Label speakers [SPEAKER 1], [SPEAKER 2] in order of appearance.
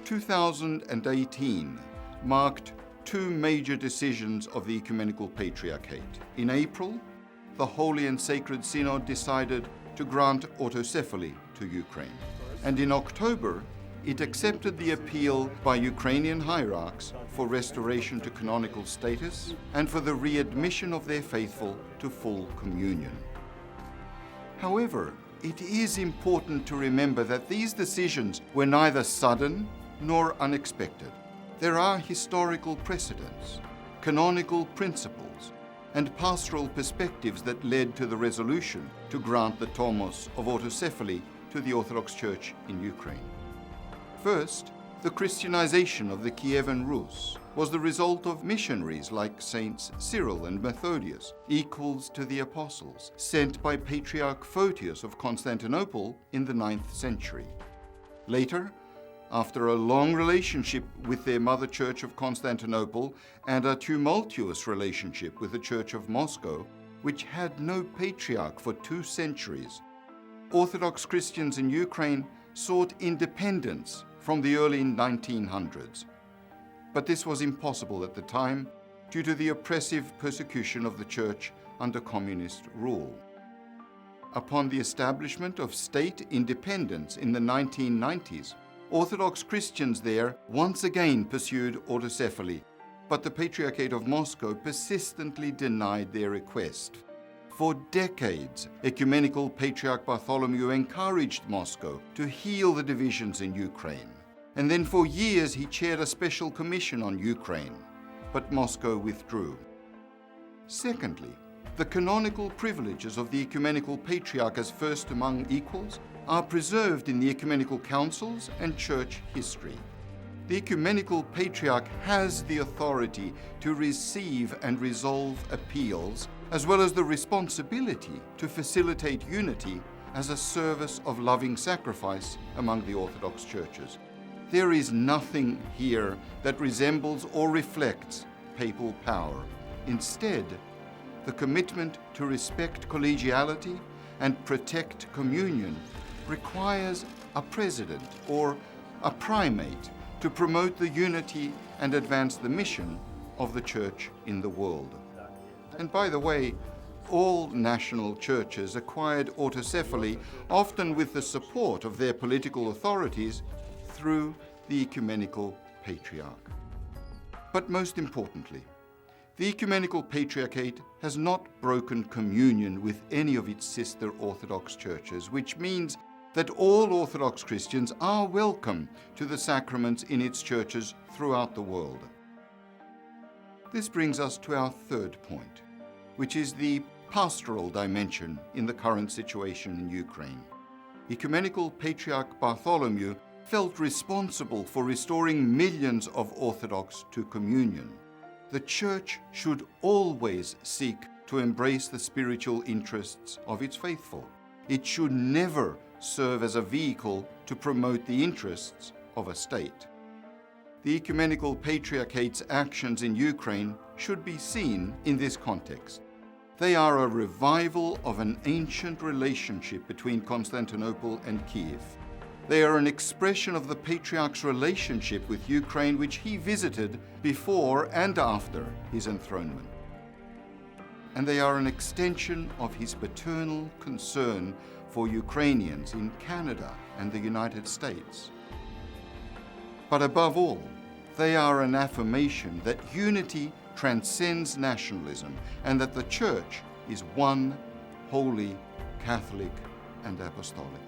[SPEAKER 1] 2018 marked two major decisions of the Ecumenical Patriarchate. In April, the Holy and Sacred Synod decided to grant autocephaly to Ukraine. And in October, it accepted the appeal by Ukrainian hierarchs for restoration to canonical status and for the readmission of their faithful to full communion. However, it is important to remember that these decisions were neither sudden nor unexpected. There are historical precedents, canonical principles, and pastoral perspectives that led to the resolution to grant the tomos of autocephaly to the Orthodox Church in Ukraine. First, the Christianization of the Kievan Rus was the result of missionaries like Saints Cyril and Methodius, equals to the apostles, sent by Patriarch Photius of Constantinople in the 9th century. Later, after a long relationship with their mother church of Constantinople and a tumultuous relationship with the Church of Moscow, which had no patriarch for 2 centuries, Orthodox Christians in Ukraine sought independence from the early 1900s. But this was impossible at the time due to the oppressive persecution of the Church under communist rule. Upon the establishment of state independence in the 1990s, Orthodox Christians there once again pursued autocephaly, but the Patriarchate of Moscow persistently denied their request. For decades, Ecumenical Patriarch Bartholomew encouraged Moscow to heal the divisions in Ukraine. And then for years he chaired a special commission on Ukraine, but Moscow withdrew. Secondly, the canonical privileges of the Ecumenical Patriarch as first among equals are preserved in the ecumenical councils and church history. The Ecumenical Patriarch has the authority to receive and resolve appeals, as well as the responsibility to facilitate unity as a service of loving sacrifice among the Orthodox churches. There is nothing here that resembles or reflects papal power. Instead, the commitment to respect collegiality and protect communion requires a president or a primate to promote the unity and advance the mission of the Church in the world. And by the way, all national churches acquired autocephaly, often with the support of their political authorities, through the Ecumenical Patriarch. But most importantly, the Ecumenical Patriarchate has not broken communion with any of its sister Orthodox churches, which means that all Orthodox Christians are welcome to the sacraments in its churches throughout the world. This brings us to our third point, which is the pastoral dimension in the current situation in Ukraine. Ecumenical Patriarch Bartholomew felt responsible for restoring millions of Orthodox to communion. The Church should always seek to embrace the spiritual interests of its faithful. It should never serve as a vehicle to promote the interests of a state. The Ecumenical Patriarchate's actions in Ukraine should be seen in this context. They are a revival of an ancient relationship between Constantinople and Kiev. They are an expression of the Patriarch's relationship with Ukraine, which he visited before and after his enthronement. And they are an extension of his paternal concern for Ukrainians in Canada and the United States. But above all, they are an affirmation that unity transcends nationalism and that the Church is one, holy, Catholic, and apostolic.